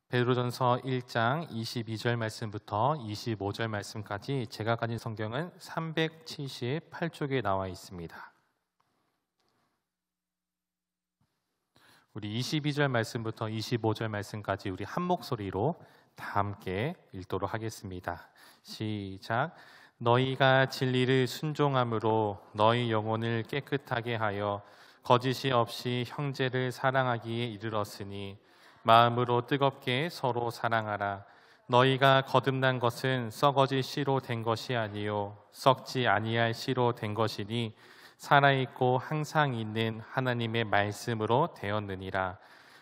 베드로전서 1장 22절 말씀부터 25절 말씀까지 제가 가진 성경은 378쪽에 나와 있습니다. 우리 22절 말씀부터 25절 말씀까지 우리 한 목소리로 다 함께 읽도록 하겠습니다. 시작. 너희가 진리를 순종함으로 너희 영혼을 깨끗하게 하여 거짓이 없이 형제를 사랑하기에 이르렀으니 마음으로 뜨겁게 서로 사랑하라. 너희가 거듭난 것은 썩어질 씨로 된 것이 아니요 썩지 아니할 씨로 된 것이니 살아있고 항상 있는 하나님의 말씀으로 되었느니라.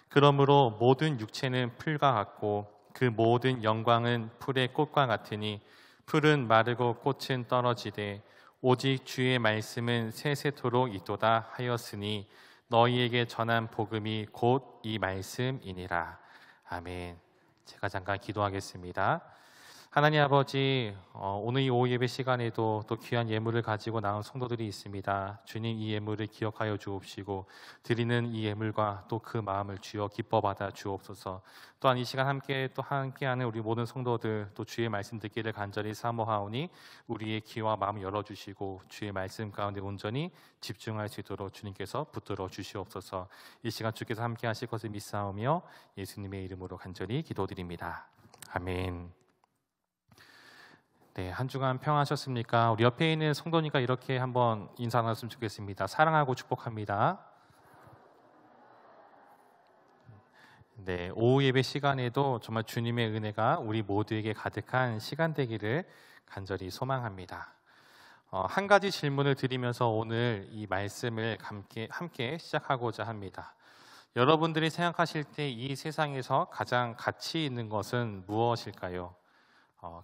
그러므로 모든 육체는 풀과 같고 그 모든 영광은 풀의 꽃과 같으니 풀은 마르고 꽃은 떨어지되 오직 주의 말씀은 세세토록 있도다 하였으니 너희에게 전한 복음이 곧 이 말씀이니라. 아멘. 제가 잠깐 기도하겠습니다. 하나님 아버지, 오늘 이 오후 예배 시간에도 또 귀한 예물을 가지고 나온 성도들이 있습니다. 주님, 이 예물을 기억하여 주옵시고 드리는 이 예물과 또 그 마음을 주여 기뻐 받아 주옵소서. 또한 이 시간 함께하는 우리 모든 성도들 또 주의 말씀 듣기를 간절히 사모하오니 우리의 귀와 마음을 열어주시고 주의 말씀 가운데 온전히 집중할 수 있도록 주님께서 붙들어 주시옵소서. 이 시간 주께서 함께하실 것을 믿사오며 예수님의 이름으로 간절히 기도드립니다. 아멘. 네, 한 주간 평안하셨습니까? 우리 옆에 있는 성도니까 이렇게 한번 인사 나눴으면 좋겠습니다. 사랑하고 축복합니다. 네, 오후 예배 시간에도 정말 주님의 은혜가 우리 모두에게 가득한 시간 되기를 간절히 소망합니다. 한 가지 질문을 드리면서 오늘 이 말씀을 함께 시작하고자 합니다. 여러분들이 생각하실 때 이 세상에서 가장 가치 있는 것은 무엇일까요?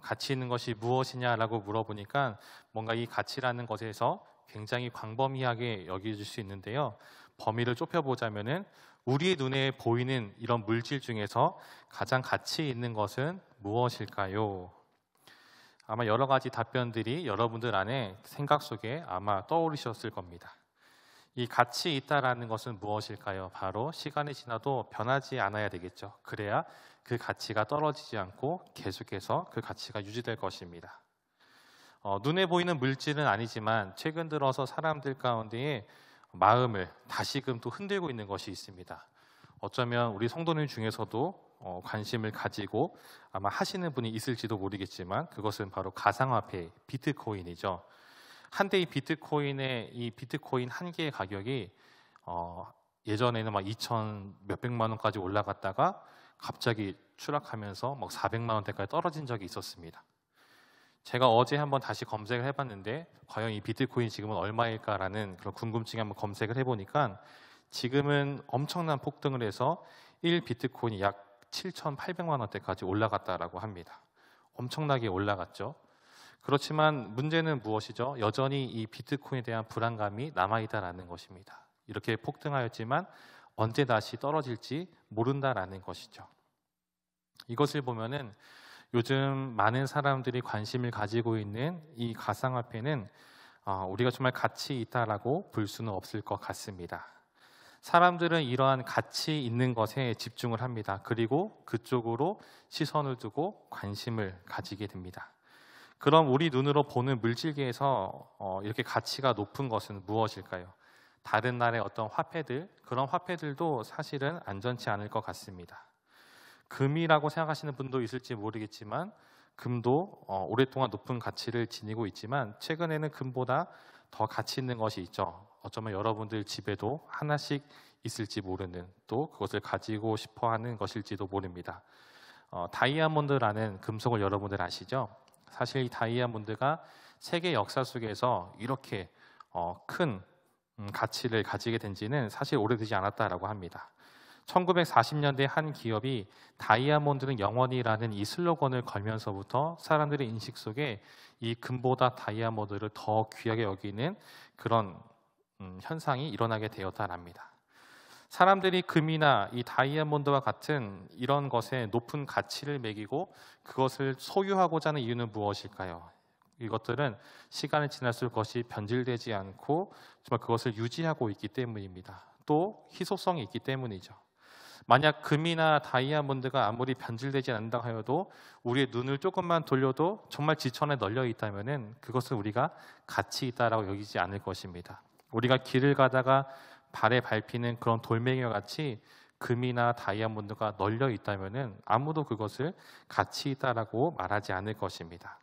가치 있는 것이 무엇이냐라고 물어보니까 뭔가 이 가치라는 것에서 굉장히 광범위하게 여겨질 수 있는데요. 범위를 좁혀보자면은 우리의 눈에 보이는 이런 물질 중에서 가장 가치 있는 것은 무엇일까요? 아마 여러 가지 답변들이 여러분들 안에 생각 속에 아마 떠오르셨을 겁니다. 이 가치 있다라는 것은 무엇일까요? 바로 시간이 지나도 변하지 않아야 되겠죠. 그래야 그 가치가 떨어지지 않고 계속해서 그 가치가 유지될 것입니다. 눈에 보이는 물질은 아니지만 최근 들어서 사람들 가운데에 마음을 다시금 또 흔들고 있는 것이 있습니다. 어쩌면 우리 성도님 중에서도 관심을 가지고 아마 하시는 분이 있을지도 모르겠지만 그것은 바로 가상화폐 비트코인이죠. 한때 이 비트코인 한 개의 가격이 예전에는 막 2천 몇백만 원까지 올라갔다가 갑자기 추락하면서 막 400만 원대까지 떨어진 적이 있었습니다. 제가 어제 한번 다시 검색을 해봤는데 과연 이 비트코인 지금은 얼마일까라는 그런 궁금증에 한번 검색을 해보니까 지금은 엄청난 폭등을 해서 1 비트코인이 약 7,800만 원대까지 올라갔다라고 합니다. 엄청나게 올라갔죠. 그렇지만 문제는 무엇이죠? 여전히 이 비트코인에 대한 불안감이 남아있다라는 것입니다. 이렇게 폭등하였지만 언제 다시 떨어질지 모른다라는 것이죠. 이것을 보면은 요즘 많은 사람들이 관심을 가지고 있는 이 가상화폐는 우리가 정말 가치 있다라고 볼 수는 없을 것 같습니다. 사람들은 이러한 가치 있는 것에 집중을 합니다. 그리고 그쪽으로 시선을 두고 관심을 가지게 됩니다. 그럼 우리 눈으로 보는 물질계에서 이렇게 가치가 높은 것은 무엇일까요? 다른 나라의 어떤 화폐들, 그런 화폐들도 사실은 안전치 않을 것 같습니다. 금이라고 생각하시는 분도 있을지 모르겠지만 금도 오랫동안 높은 가치를 지니고 있지만 최근에는 금보다 더 가치 있는 것이 있죠. 어쩌면 여러분들 집에도 하나씩 있을지 모르는, 또 그것을 가지고 싶어하는 것일지도 모릅니다. 다이아몬드라는 금속을 여러분들 아시죠? 사실 이 다이아몬드가 세계 역사 속에서 이렇게 큰 가치를 가지게 된 지는 사실 오래되지 않았다라고 합니다. 1940년대 한 기업이 다이아몬드는 영원이라는 이 슬로건을 걸면서부터 사람들의 인식 속에 이 금보다 다이아몬드를 더 귀하게 여기는 그런 현상이 일어나게 되었다랍니다. 사람들이 금이나 이 다이아몬드와 같은 이런 것에 높은 가치를 매기고 그것을 소유하고자 하는 이유는 무엇일까요? 이것들은 시간이 지날수록 그것이 변질되지 않고 정말 그것을 유지하고 있기 때문입니다. 또 희소성이 있기 때문이죠. 만약 금이나 다이아몬드가 아무리 변질되지 않는다 하여도 우리의 눈을 조금만 돌려도 정말 지천에 널려 있다면은 그것은 우리가 가치 있다라고 여기지 않을 것입니다. 우리가 길을 가다가 발에 밟히는 그런 돌멩이와 같이 금이나 다이아몬드가 널려 있다면은 아무도 그것을 가치 있다라고 말하지 않을 것입니다.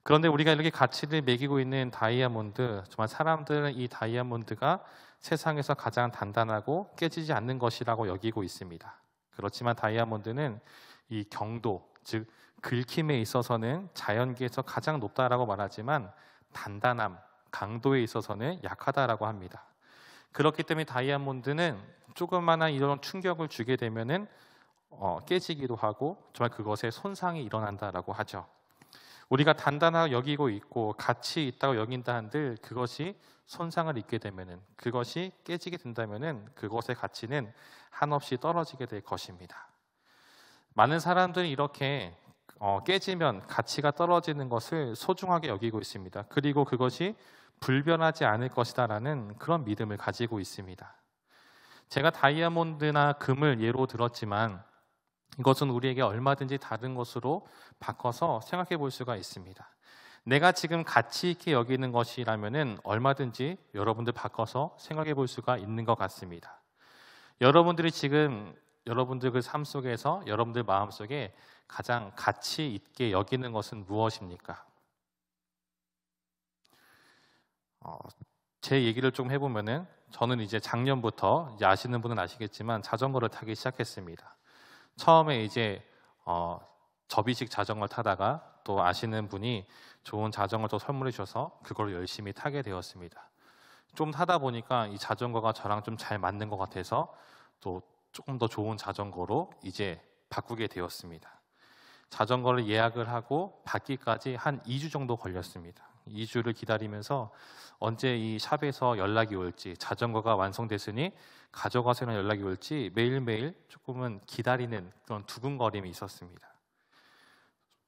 그런데 우리가 이렇게 가치를 매기고 있는 다이아몬드, 정말 사람들은 이 다이아몬드가 세상에서 가장 단단하고 깨지지 않는 것이라고 여기고 있습니다. 그렇지만 다이아몬드는 이 경도, 즉 긁힘에 있어서는 자연계에서 가장 높다라고 말하지만 단단함, 강도에 있어서는 약하다라고 합니다. 그렇기 때문에 다이아몬드는 조그마한 이런 충격을 주게 되면은 깨지기도 하고 정말 그것에 손상이 일어난다라고 하죠. 우리가 단단하고 여기고 있고 가치 있다고 여긴다 한들 그것이 손상을 입게 되면은, 그것이 깨지게 된다면은 그것의 가치는 한없이 떨어지게 될 것입니다. 많은 사람들이 이렇게 깨지면 가치가 떨어지는 것을 소중하게 여기고 있습니다. 그리고 그것이 불변하지 않을 것이다라는 그런 믿음을 가지고 있습니다. 제가 다이아몬드나 금을 예로 들었지만 이것은 우리에게 얼마든지 다른 것으로 바꿔서 생각해 볼 수가 있습니다. 내가 지금 가치 있게 여기는 것이라면은 얼마든지 여러분들 바꿔서 생각해 볼 수가 있는 것 같습니다. 여러분들이 지금 여러분들 그 삶 속에서 여러분들 마음 속에 가장 가치 있게 여기는 것은 무엇입니까? 제 얘기를 좀 해보면은 저는 이제 작년부터 이제 아시는 분은 아시겠지만 자전거를 타기 시작했습니다. 처음에 이제 접이식 자전거 타다가 또 아시는 분이 좋은 자전거를 또 선물해 주셔서 그걸 열심히 타게 되었습니다. 좀 타다 보니까 이 자전거가 저랑 좀 잘 맞는 것 같아서 또 조금 더 좋은 자전거로 이제 바꾸게 되었습니다. 자전거를 예약을 하고 받기까지 한 2주 정도 걸렸습니다. 2주를 기다리면서 언제 이 샵에서 연락이 올지, 자전거가 완성됐으니 가져가세요 연락이 올지 매일매일 조금은 기다리는 그런 두근거림이 있었습니다.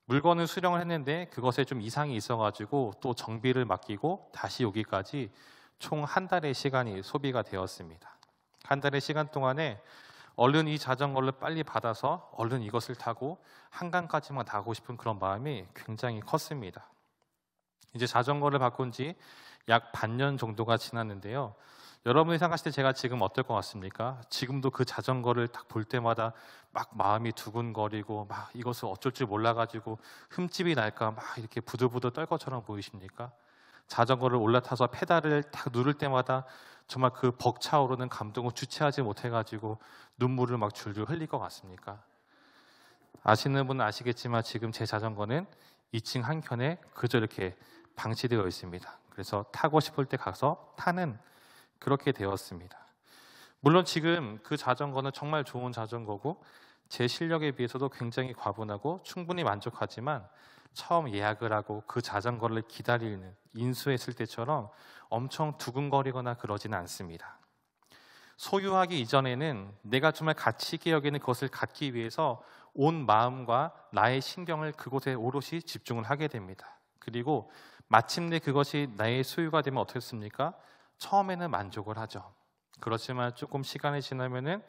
물건을 수령을 했는데 그것에 좀 이상이 있어가지고 또 정비를 맡기고 다시 오기까지 총 한 달의 시간이 소비가 되었습니다. 한 달의 시간 동안에 얼른 이 자전거를 빨리 받아서 얼른 이것을 타고 한강까지만 나가고 싶은 그런 마음이 굉장히 컸습니다. 이제 자전거를 바꾼 지 약 반년 정도가 지났는데요. 여러분이 생각하실 때 제가 지금 어떨 것 같습니까? 지금도 그 자전거를 딱 볼 때마다 막 마음이 두근거리고 막 이것을 어쩔 줄 몰라가지고 흠집이 날까 막 이렇게 부들부들 떨 것처럼 보이십니까? 자전거를 올라타서 페달을 딱 누를 때마다 정말 그 벅차오르는 감동을 주체하지 못해가지고 눈물을 막 줄줄 흘릴 것 같습니까? 아시는 분은 아시겠지만 지금 제 자전거는 2층 한 켠에 그저 이렇게 방치되어 있습니다. 그래서 타고 싶을 때 가서 타는 그렇게 되었습니다. 물론 지금 그 자전거는 정말 좋은 자전거고 제 실력에 비해서도 굉장히 과분하고 충분히 만족하지만 처음 예약을 하고 그 자전거를 기다리는 인수했을 때처럼 엄청 두근거리거나 그러지는 않습니다. 소유하기 이전에는 내가 정말 가치 있게 여기는 그것을 갖기 위해서 온 마음과 나의 신경을 그곳에 오롯이 집중을 하게 됩니다. 그리고 마침내 그것이 나의 소유가 되면 어떻습니까? 처음에는 만족을 하죠. 그렇지만 조금 시간이 지나면은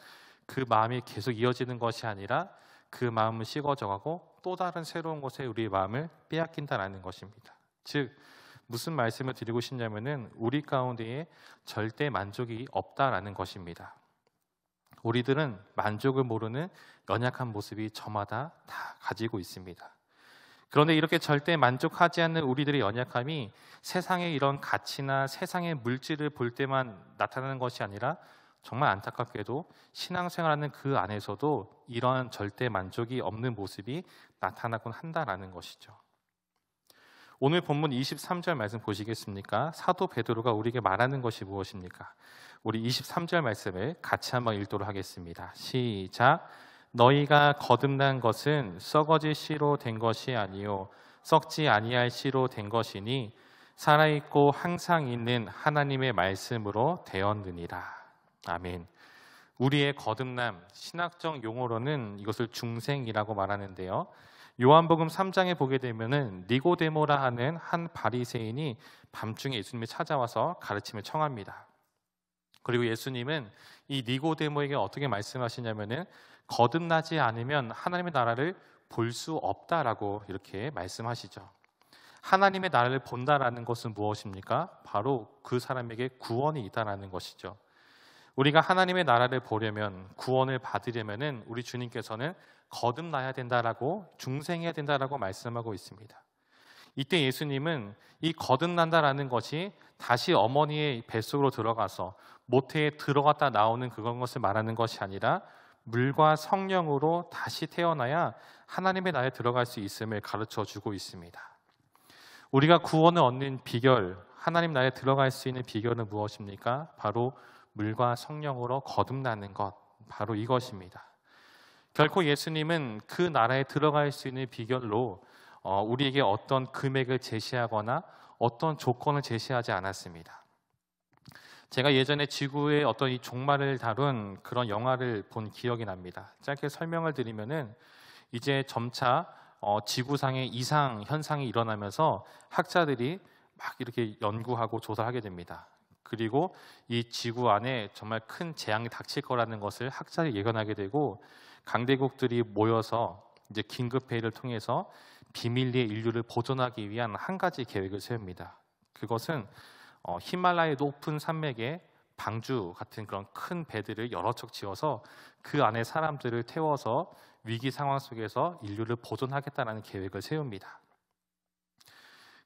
그 마음이 계속 이어지는 것이 아니라 그 마음은 식어져가고 또 다른 새로운 곳에 우리의 마음을 빼앗긴다라는 것입니다. 즉 무슨 말씀을 드리고 싶냐면은 우리 가운데에 절대 만족이 없다라는 것입니다. 우리들은 만족을 모르는 연약한 모습이 저마다 다 가지고 있습니다. 그런데 이렇게 절대 만족하지 않는 우리들의 연약함이 세상의 이런 가치나 세상의 물질을 볼 때만 나타나는 것이 아니라 정말 안타깝게도 신앙생활하는 그 안에서도 이러한 절대 만족이 없는 모습이 나타나곤 한다라는 것이죠. 오늘 본문 23절 말씀 보시겠습니까? 사도 베드로가 우리에게 말하는 것이 무엇입니까? 우리 23절 말씀을 같이 한번 읽도록 하겠습니다. 시작. 너희가 거듭난 것은 썩어질 씨로 된 것이 아니요 썩지 아니할 씨로 된 것이니 살아있고 항상 있는 하나님의 말씀으로 되었느니라. 아멘. 우리의 거듭남, 신학적 용어로는 이것을 중생이라고 말하는데요. 요한복음 3장에 보게 되면은 니고데모라 하는 한 바리새인이 밤중에 예수님을 찾아와서 가르침을 청합니다. 그리고 예수님은 이 니고데모에게 어떻게 말씀하시냐면은 거듭나지 않으면 하나님의 나라를 볼 수 없다라고 이렇게 말씀하시죠. 하나님의 나라를 본다라는 것은 무엇입니까? 바로 그 사람에게 구원이 있다라는 것이죠. 우리가 하나님의 나라를 보려면, 구원을 받으려면은 우리 주님께서는 거듭나야 된다라고, 중생해야 된다라고 말씀하고 있습니다. 이때 예수님은 이 거듭난다라는 것이 다시 어머니의 뱃속으로 들어가서 모태에 들어갔다 나오는 그런 것을 말하는 것이 아니라 물과 성령으로 다시 태어나야 하나님의 나라에 들어갈 수 있음을 가르쳐 주고 있습니다. 우리가 구원을 얻는 비결, 하나님 나라에 들어갈 수 있는 비결은 무엇입니까? 바로 물과 성령으로 거듭나는 것, 바로 이것입니다. 결코 예수님은 그 나라에 들어갈 수 있는 비결로 우리에게 어떤 금액을 제시하거나 어떤 조건을 제시하지 않았습니다. 제가 예전에 지구의 어떤 이 종말을 다룬 그런 영화를 본 기억이 납니다. 짧게 설명을 드리면은 이제 점차 지구상의 이상 현상이 일어나면서 학자들이 막 이렇게 연구하고 조사하게 됩니다. 그리고 이 지구 안에 정말 큰 재앙이 닥칠 거라는 것을 학자들이 예견하게 되고, 강대국들이 모여서 이제 긴급회의를 통해서 비밀리에 인류를 보존하기 위한 한 가지 계획을 세웁니다. 그것은 히말라야 높은 산맥에 방주 같은 그런 큰 배들을 여러 척 지어서 그 안에 사람들을 태워서 위기 상황 속에서 인류를 보존하겠다는 계획을 세웁니다.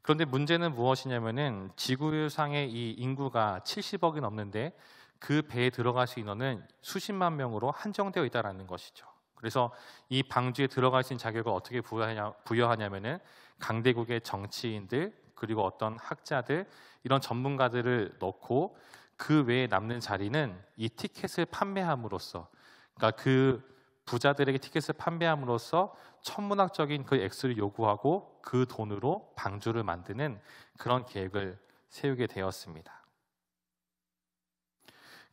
그런데 문제는 무엇이냐면은 지구상의 이 인구가 70억이 넘는데 그 배에 들어갈 수 있는 인원은 수십만 명으로 한정되어 있다는 것이죠. 그래서 이 방주에 들어갈 수 있는 자격을 어떻게 부여하냐면은 강대국의 정치인들, 그리고 어떤 학자들, 이런 전문가들을 넣고 그 외에 남는 자리는 이 티켓을 판매함으로써, 그러니까 그 부자들에게 티켓을 판매함으로써 천문학적인 그 액수를 요구하고 그 돈으로 방주를 만드는 그런 계획을 세우게 되었습니다.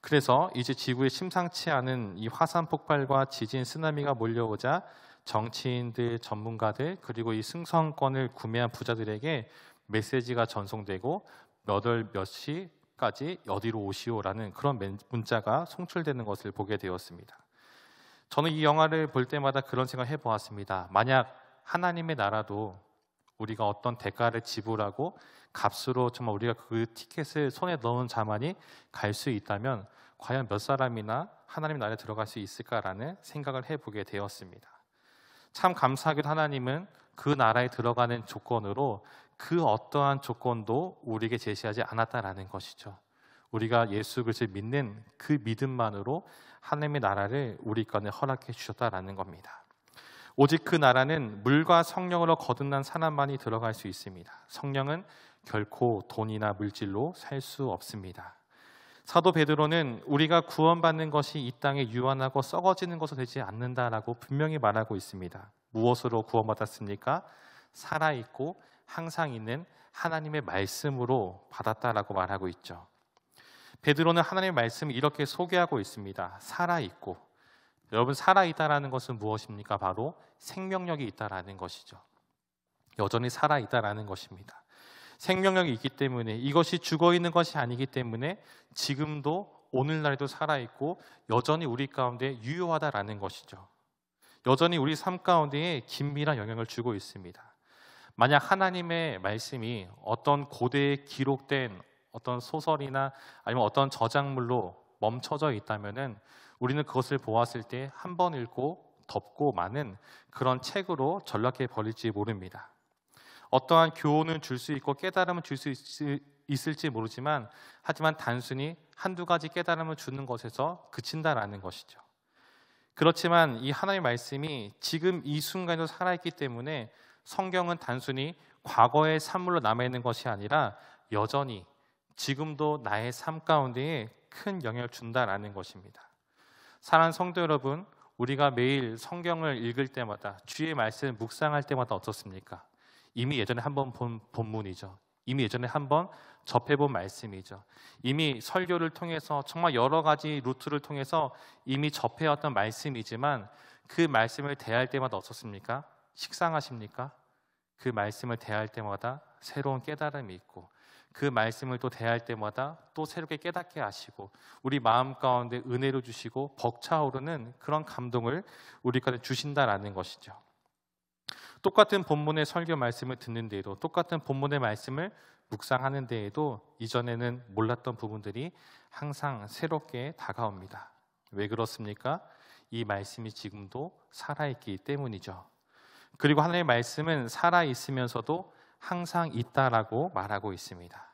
그래서 이제 지구에 심상치 않은 이 화산 폭발과 지진, 쓰나미가 몰려오자 정치인들, 전문가들, 그리고 이 승선권을 구매한 부자들에게 메시지가 전송되고 몇 월 몇 시까지 어디로 오시오라는 그런 문자가 송출되는 것을 보게 되었습니다. 저는 이 영화를 볼 때마다 그런 생각을 해보았습니다. 만약 하나님의 나라도 우리가 어떤 대가를 지불하고 값으로 정말 우리가 그 티켓을 손에 넣은 자만이 갈 수 있다면 과연 몇 사람이나 하나님 나라에 들어갈 수 있을까라는 생각을 해보게 되었습니다. 참 감사하게도 하나님은 그 나라에 들어가는 조건으로 그 어떠한 조건도 우리에게 제시하지 않았다라는 것이죠. 우리가 예수 그리스도를 믿는 그 믿음만으로 하나님의 나라를 우리 가운데 허락해 주셨다라는 겁니다. 오직 그 나라는 물과 성령으로 거듭난 사람만이 들어갈 수 있습니다. 성령은 결코 돈이나 물질로 살 수 없습니다. 사도 베드로는 우리가 구원받는 것이 이 땅에 유한하고 썩어지는 것으로 되지 않는다라고 분명히 말하고 있습니다. 무엇으로 구원받았습니까? 살아있고 항상 있는 하나님의 말씀으로 받았다라고 말하고 있죠. 베드로는 하나님의 말씀을 이렇게 소개하고 있습니다. 살아있고, 여러분 살아있다라는 것은 무엇입니까? 바로 생명력이 있다라는 것이죠. 여전히 살아있다라는 것입니다. 생명력이 있기 때문에, 이것이 죽어있는 것이 아니기 때문에 지금도 오늘날에도 살아있고 여전히 우리 가운데 유효하다라는 것이죠. 여전히 우리 삶 가운데에 긴밀한 영향을 주고 있습니다. 만약 하나님의 말씀이 어떤 고대에 기록된 어떤 소설이나 아니면 어떤 저작물로 멈춰져 있다면은 우리는 그것을 보았을 때 한 번 읽고 덮고 마는 그런 책으로 전락해 버릴지 모릅니다. 어떠한 교훈을 줄 수 있고 깨달음을 줄 수 있을지 모르지만, 하지만 단순히 한두 가지 깨달음을 주는 것에서 그친다라는 것이죠. 그렇지만 이 하나님의 말씀이 지금 이 순간에도 살아있기 때문에 성경은 단순히 과거의 산물로 남아있는 것이 아니라 여전히 지금도 나의 삶 가운데에 큰 영향을 준다라는 것입니다. 사랑하는 성도 여러분, 우리가 매일 성경을 읽을 때마다, 주의 말씀을 묵상할 때마다 어떻습니까? 이미 예전에 한번 본 본문이죠. 이미 예전에 한번 접해본 말씀이죠. 이미 설교를 통해서 정말 여러 가지 루트를 통해서 이미 접해왔던 말씀이지만 그 말씀을 대할 때마다 어떻습니까? 식상하십니까? 그 말씀을 대할 때마다 새로운 깨달음이 있고, 그 말씀을 또 대할 때마다 또 새롭게 깨닫게 하시고 우리 마음 가운데 은혜로 주시고 벅차오르는 그런 감동을 우리까지 주신다라는 것이죠. 똑같은 본문의 설교 말씀을 듣는 데에도, 똑같은 본문의 말씀을 묵상하는 데에도 이전에는 몰랐던 부분들이 항상 새롭게 다가옵니다. 왜 그렇습니까? 이 말씀이 지금도 살아있기 때문이죠. 그리고 하나님의 말씀은 살아있으면서도 항상 있다라고 말하고 있습니다.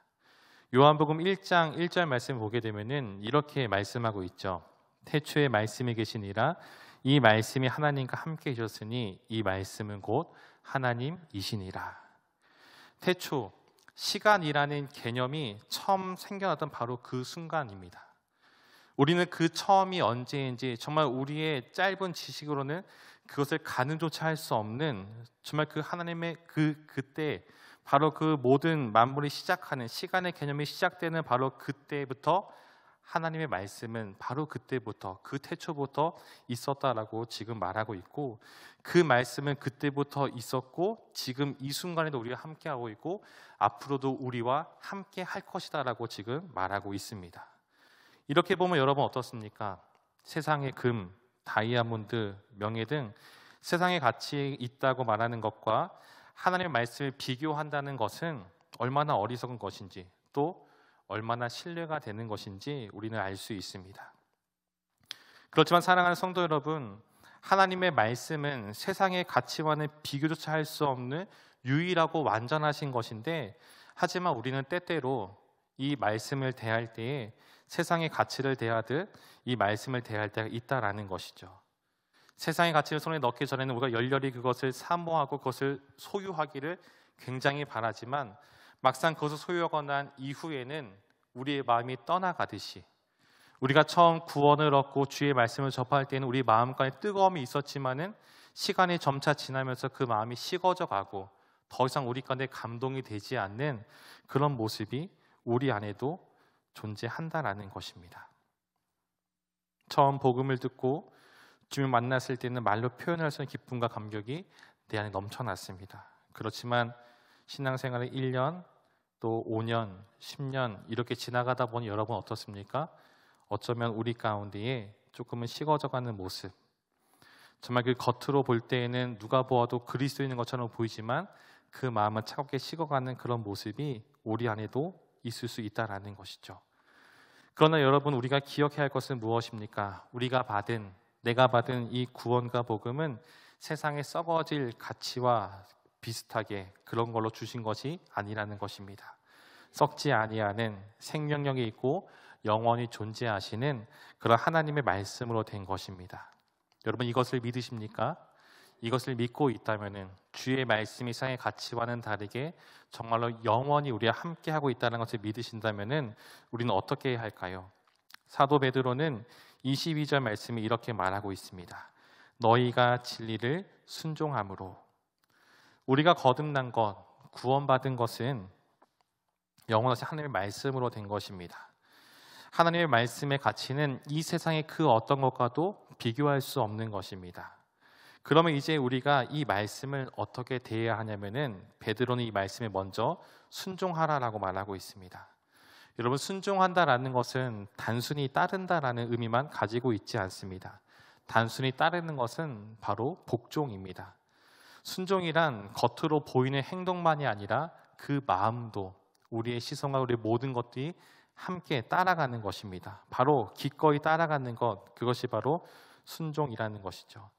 요한복음 1장 1절 말씀 보게 되면은 이렇게 말씀하고 있죠. 태초에 말씀이 계시니라. 이 말씀이 하나님과 함께 계셨으니 이 말씀은 곧 하나님이시니라. 태초, 시간이라는 개념이 처음 생겨났던 바로 그 순간입니다. 우리는 그 처음이 언제인지 정말 우리의 짧은 지식으로는 그것을 가늠조차 할 수 없는, 정말 그 하나님의 그때 바로 그 모든 만물이 시작하는 시간의 개념이 시작되는 바로 그때부터 하나님의 말씀은 바로 그때부터, 그 태초부터 있었다라고 지금 말하고 있고, 그 말씀은 그때부터 있었고 지금 이 순간에도 우리가 함께하고 있고 앞으로도 우리와 함께 할 것이다라고 지금 말하고 있습니다. 이렇게 보면 여러분 어떻습니까? 세상의 금, 다이아몬드, 명예 등 세상의 가치에 있다고 말하는 것과 하나님의 말씀을 비교한다는 것은 얼마나 어리석은 것인지, 또 얼마나 신뢰가 되는 것인지 우리는 알 수 있습니다. 그렇지만 사랑하는 성도 여러분, 하나님의 말씀은 세상의 가치와는 비교조차 할 수 없는 유일하고 완전하신 것인데, 하지만 우리는 때때로 이 말씀을 대할 때에 세상의 가치를 대하듯 이 말씀을 대할 때가 있다라는 것이죠. 세상의 가치를 손에 넣기 전에는 우리가 열렬히 그것을 사모하고 그것을 소유하기를 굉장히 바라지만, 막상 그것을 소유하고 난 이후에는 우리의 마음이 떠나가듯이, 우리가 처음 구원을 얻고 주의 말씀을 접할 때는 우리 마음 가운데 뜨거움이 있었지만은 시간이 점차 지나면서 그 마음이 식어져 가고 더 이상 우리 가운데 감동이 되지 않는 그런 모습이 우리 안에도 존재한다라는 것입니다. 처음 복음을 듣고 주님을 만났을 때는 말로 표현할 수 없는 기쁨과 감격이 내 안에 넘쳐났습니다. 그렇지만 신앙생활의 1년, 또 5년, 10년 이렇게 지나가다 보니 여러분 어떻습니까? 어쩌면 우리 가운데에 조금은 식어져가는 모습, 정말 그 겉으로 볼 때에는 누가 보아도 그리스도인인 것처럼 보이지만 그 마음은 차갑게 식어가는 그런 모습이 우리 안에도 있을 수 있다라는 것이죠. 그러나 여러분, 우리가 기억해야 할 것은 무엇입니까? 내가 받은 이 구원과 복음은 세상에 썩어질 가치와 비슷하게 그런 걸로 주신 것이 아니라는 것입니다. 썩지 아니하는 생명력이 있고 영원히 존재하시는 그런 하나님의 말씀으로 된 것입니다. 여러분, 이것을 믿으십니까? 이것을 믿고 있다면은 주의 말씀이 세상의 가치와는 다르게 정말로 영원히 우리와 함께하고 있다는 것을 믿으신다면은 우리는 어떻게 해야 할까요? 사도 베드로는 22절 말씀이 이렇게 말하고 있습니다. 너희가 진리를 순종함으로. 우리가 거듭난 것, 구원받은 것은 영원하신 하나님의 말씀으로 된 것입니다. 하나님의 말씀의 가치는 이 세상의 그 어떤 것과도 비교할 수 없는 것입니다. 그러면 이제 우리가 이 말씀을 어떻게 대해야 하냐면은 베드로는 이 말씀에 먼저 순종하라라고 말하고 있습니다. 여러분, 순종한다라는 것은 단순히 따른다라는 의미만 가지고 있지 않습니다. 단순히 따르는 것은 바로 복종입니다. 순종이란 겉으로 보이는 행동만이 아니라 그 마음도, 우리의 시선과 우리의 모든 것들이 함께 따라가는 것입니다. 바로 기꺼이 따라가는 것, 그것이 바로 순종이라는 것이죠.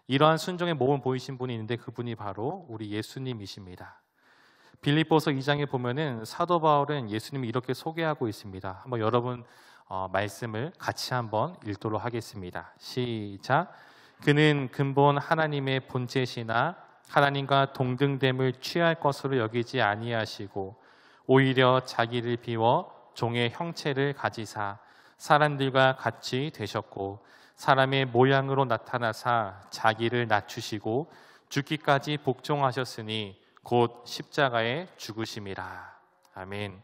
이러한 순종의 모범을 보이신 분이 있는데 그분이 바로 우리 예수님이십니다. 빌립보서 2장에 보면은 사도 바울은 예수님이 이렇게 소개하고 있습니다. 한번 여러분 말씀을 같이 한번 읽도록 하겠습니다. 시작. 그는 근본 하나님의 본체시나 하나님과 동등됨을 취할 것으로 여기지 아니하시고 오히려 자기를 비워 종의 형체를 가지사 사람들과 같이 되셨고 사람의 모양으로 나타나사 자기를 낮추시고 죽기까지 복종하셨으니 곧 십자가에 죽으심이라. 아멘.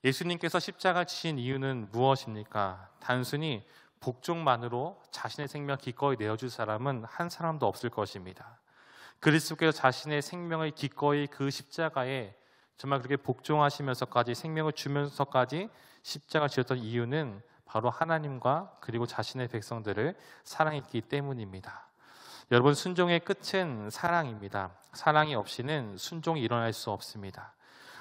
예수님께서 십자가 지신 이유는 무엇입니까? 단순히 복종만으로 자신의 생명 기꺼이 내어줄 사람은 한 사람도 없을 것입니다. 그리스도께서 자신의 생명을 기꺼이 그 십자가에 정말 그렇게 복종하시면서까지 생명을 주면서까지 십자가 지었던 이유는 바로 하나님과 그리고 자신의 백성들을 사랑했기 때문입니다. 여러분, 순종의 끝은 사랑입니다. 사랑이 없이는 순종이 일어날 수 없습니다.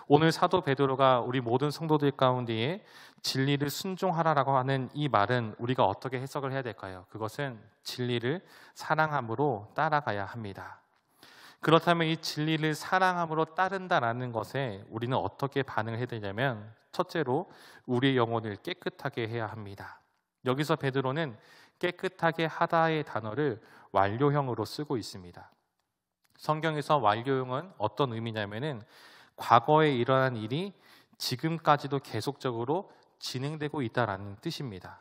오늘 사도 베드로가 우리 모든 성도들 가운데에 진리를 순종하라라고 하는 이 말은 우리가 어떻게 해석을 해야 될까요? 그것은 진리를 사랑함으로 따라가야 합니다. 그렇다면 이 진리를 사랑함으로 따른다라는 것에 우리는 어떻게 반응을 해야 되냐면, 첫째로 우리의 영혼을 깨끗하게 해야 합니다. 여기서 베드로는 깨끗하게 하다의 단어를 완료형으로 쓰고 있습니다. 성경에서 완료형은 어떤 의미냐면은 과거에 일어난 일이 지금까지도 계속적으로 진행되고 있다라는 뜻입니다.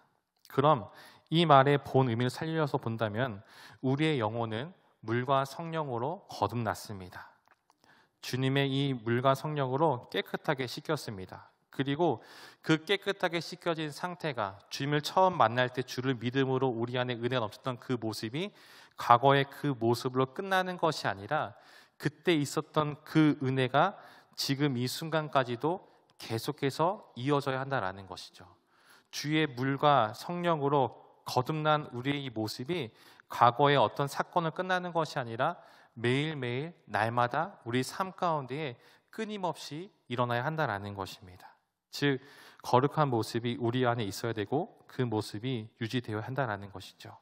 그럼 이 말의 본 의미를 살려서 본다면 우리의 영혼은 물과 성령으로 거듭났습니다. 주님의 이 물과 성령으로 깨끗하게 씻겼습니다. 그리고 그 깨끗하게 씻겨진 상태가 주님을 처음 만날 때 주를 믿음으로 우리 안에 은혜가 넘쳤던 그 모습이 과거의 그 모습으로 끝나는 것이 아니라 그때 있었던 그 은혜가 지금 이 순간까지도 계속해서 이어져야 한다라는 것이죠. 주의 물과 성령으로 거듭난 우리의 이 모습이 과거의 어떤 사건을 끝나는 것이 아니라 매일매일 날마다 우리 삶 가운데에 끊임없이 일어나야 한다라는 것입니다. 즉 거룩한 모습이 우리 안에 있어야 되고 그 모습이 유지되어야 한다라는 것이죠.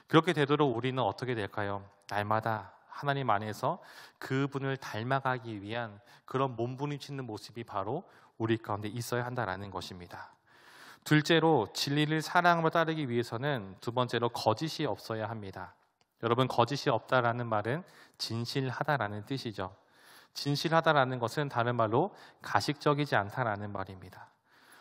그렇게 되도록 우리는 어떻게 될까요? 날마다 하나님 안에서 그분을 닮아가기 위한 그런 몸부림치는 모습이 바로 우리 가운데 있어야 한다라는 것입니다. 둘째로 진리를 사랑으로 따르기 위해서는 두 번째로 거짓이 없어야 합니다. 여러분, 거짓이 없다라는 말은 진실하다라는 뜻이죠. 진실하다라는 것은 다른 말로 가식적이지 않다라는 말입니다.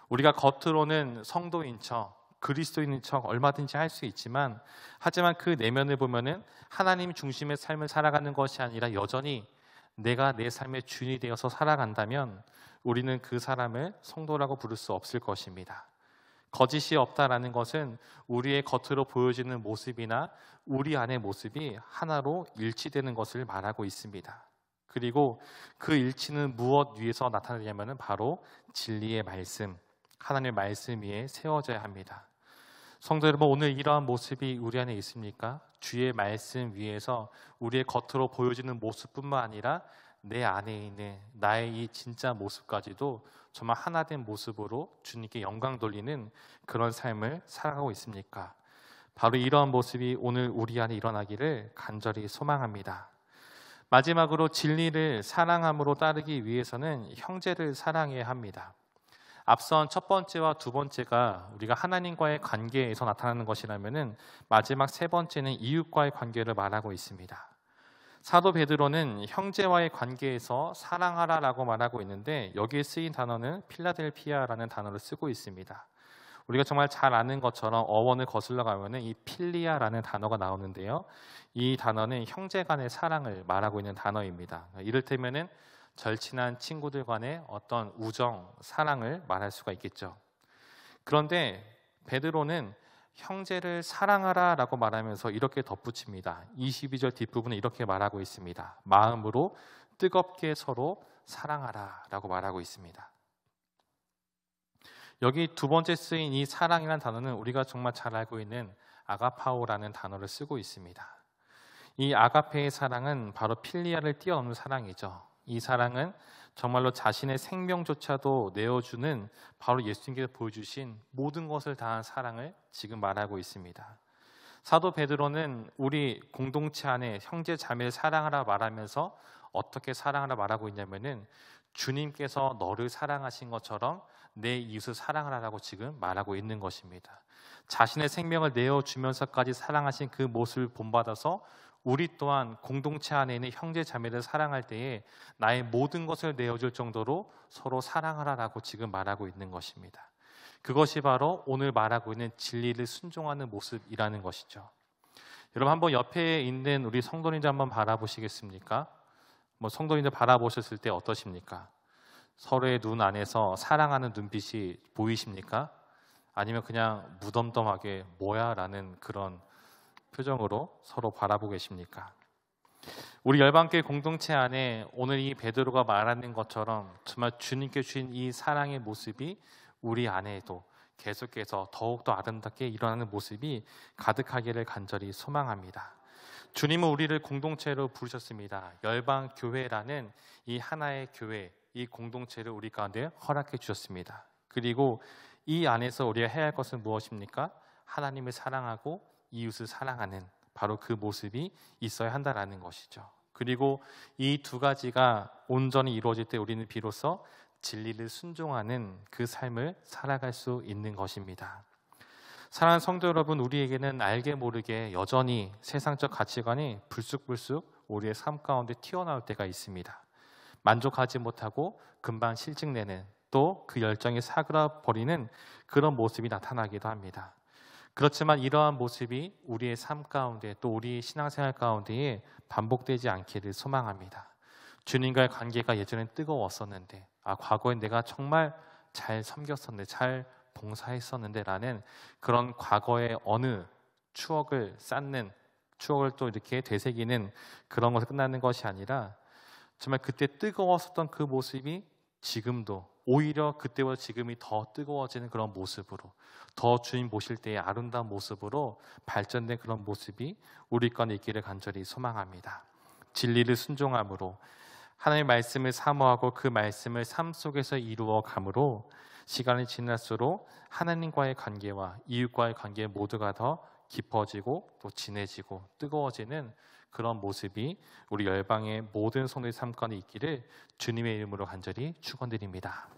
우리가 겉으로는 성도인 척, 그리스도인인 척 얼마든지 할 수 있지만, 하지만 그 내면을 보면은 하나님 중심의 삶을 살아가는 것이 아니라 여전히 내가 내 삶의 주인이 되어서 살아간다면 우리는 그 사람을 성도라고 부를 수 없을 것입니다. 거짓이 없다라는 것은 우리의 겉으로 보여지는 모습이나 우리 안의 모습이 하나로 일치되는 것을 말하고 있습니다. 그리고 그 일치는 무엇 위에서 나타나냐면 바로 진리의 말씀, 하나님의 말씀 위에 세워져야 합니다. 성도 여러분, 오늘 이러한 모습이 우리 안에 있습니까? 주의 말씀 위에서 우리의 겉으로 보여지는 모습뿐만 아니라 내 안에 있는 나의 이 진짜 모습까지도 정말 하나된 모습으로 주님께 영광 돌리는 그런 삶을 살아가고 있습니까? 바로 이러한 모습이 오늘 우리 안에 일어나기를 간절히 소망합니다. 마지막으로 진리를 사랑함으로 따르기 위해서는 형제를 사랑해야 합니다. 앞선 첫 번째와 두 번째가 우리가 하나님과의 관계에서 나타나는 것이라면은 마지막 세 번째는 이웃과의 관계를 말하고 있습니다. 사도 베드로는 형제와의 관계에서 사랑하라라고 말하고 있는데 여기에 쓰인 단어는 필라델피아라는 단어를 쓰고 있습니다. 우리가 정말 잘 아는 것처럼 어원을 거슬러 가면은 이 필리아라는 단어가 나오는데요. 이 단어는 형제 간의 사랑을 말하고 있는 단어입니다. 이를테면은 절친한 친구들 간의 어떤 우정, 사랑을 말할 수가 있겠죠. 그런데 베드로는 형제를 사랑하라라고 말하면서 이렇게 덧붙입니다. 22절 뒷부분에 이렇게 말하고 있습니다. 마음으로 뜨겁게 서로 사랑하라라고 말하고 있습니다. 여기 두 번째 쓰인 이 사랑이라는 단어는 우리가 정말 잘 알고 있는 아가파오라는 단어를 쓰고 있습니다. 이 아가페의 사랑은 바로 필리아를 뛰어넘는 사랑이죠. 이 사랑은 정말로 자신의 생명조차도 내어주는 바로 예수님께서 보여주신 모든 것을 다한 사랑을 지금 말하고 있습니다. 사도 베드로는 우리 공동체 안에 형제 자매를 사랑하라 말하면서 어떻게 사랑하라 말하고 있냐면은 주님께서 너를 사랑하신 것처럼 내 이웃을 사랑하라고 지금 말하고 있는 것입니다. 자신의 생명을 내어주면서까지 사랑하신 그 모습을 본받아서 우리 또한 공동체 안에 있는 형제 자매를 사랑할 때에 나의 모든 것을 내어줄 정도로 서로 사랑하라라고 지금 말하고 있는 것입니다. 그것이 바로 오늘 말하고 있는 진리를 순종하는 모습이라는 것이죠. 여러분, 한번 옆에 있는 우리 성도님들 한번 바라보시겠습니까? 성도님들 바라보셨을 때 어떠십니까? 서로의 눈 안에서 사랑하는 눈빛이 보이십니까? 아니면 그냥 무덤덤하게 뭐야? 라는 그런 표정으로 서로 바라보고 계십니까? 우리 열방교회 공동체 안에 오늘 이 베드로가 말하는 것처럼 정말 주님께 주신 이 사랑의 모습이 우리 안에도 계속해서 더욱더 아름답게 일어나는 모습이 가득하기를 간절히 소망합니다. 주님은 우리를 공동체로 부르셨습니다. 열방교회라는 이 하나의 교회, 이 공동체를 우리 가운데 허락해 주셨습니다. 그리고 이 안에서 우리가 해야 할 것은 무엇입니까? 하나님을 사랑하고 이웃을 사랑하는 바로 그 모습이 있어야 한다라는 것이죠. 그리고 이 두 가지가 온전히 이루어질 때 우리는 비로소 진리를 순종하는 그 삶을 살아갈 수 있는 것입니다. 사랑하는 성도 여러분, 우리에게는 알게 모르게 여전히 세상적 가치관이 불쑥불쑥 우리의 삶 가운데 튀어나올 때가 있습니다. 만족하지 못하고 금방 실증내는, 또 그 열정이 사그라버리는 그런 모습이 나타나기도 합니다. 그렇지만 이러한 모습이 우리의 삶 가운데, 또 우리의 신앙생활 가운데에 반복되지 않기를 소망합니다. 주님과의 관계가 예전엔 뜨거웠었는데, 과거에 내가 정말 잘 섬겼었는데, 잘 봉사했었는데 라는 그런 과거의 어느 추억을 쌓는, 추억을 또 이렇게 되새기는 그런 것에 끝나는 것이 아니라 정말 그때 뜨거웠었던 그 모습이 지금도, 오히려 그때보다 지금이 더 뜨거워지는 그런 모습으로, 더 주님 모실 때의 아름다운 모습으로 발전된 그런 모습이 우리 가운데 있기를 간절히 소망합니다. 진리를 순종함으로, 하나님의 말씀을 사모하고 그 말씀을 삶 속에서 이루어 감으로 시간이 지날수록 하나님과의 관계와 이웃과의 관계 모두가 더 깊어지고 또 진해지고 뜨거워지는 그런 모습이 우리 열방의 모든 성도의 삶 가운데 있기를 주님의 이름으로 간절히 축원드립니다.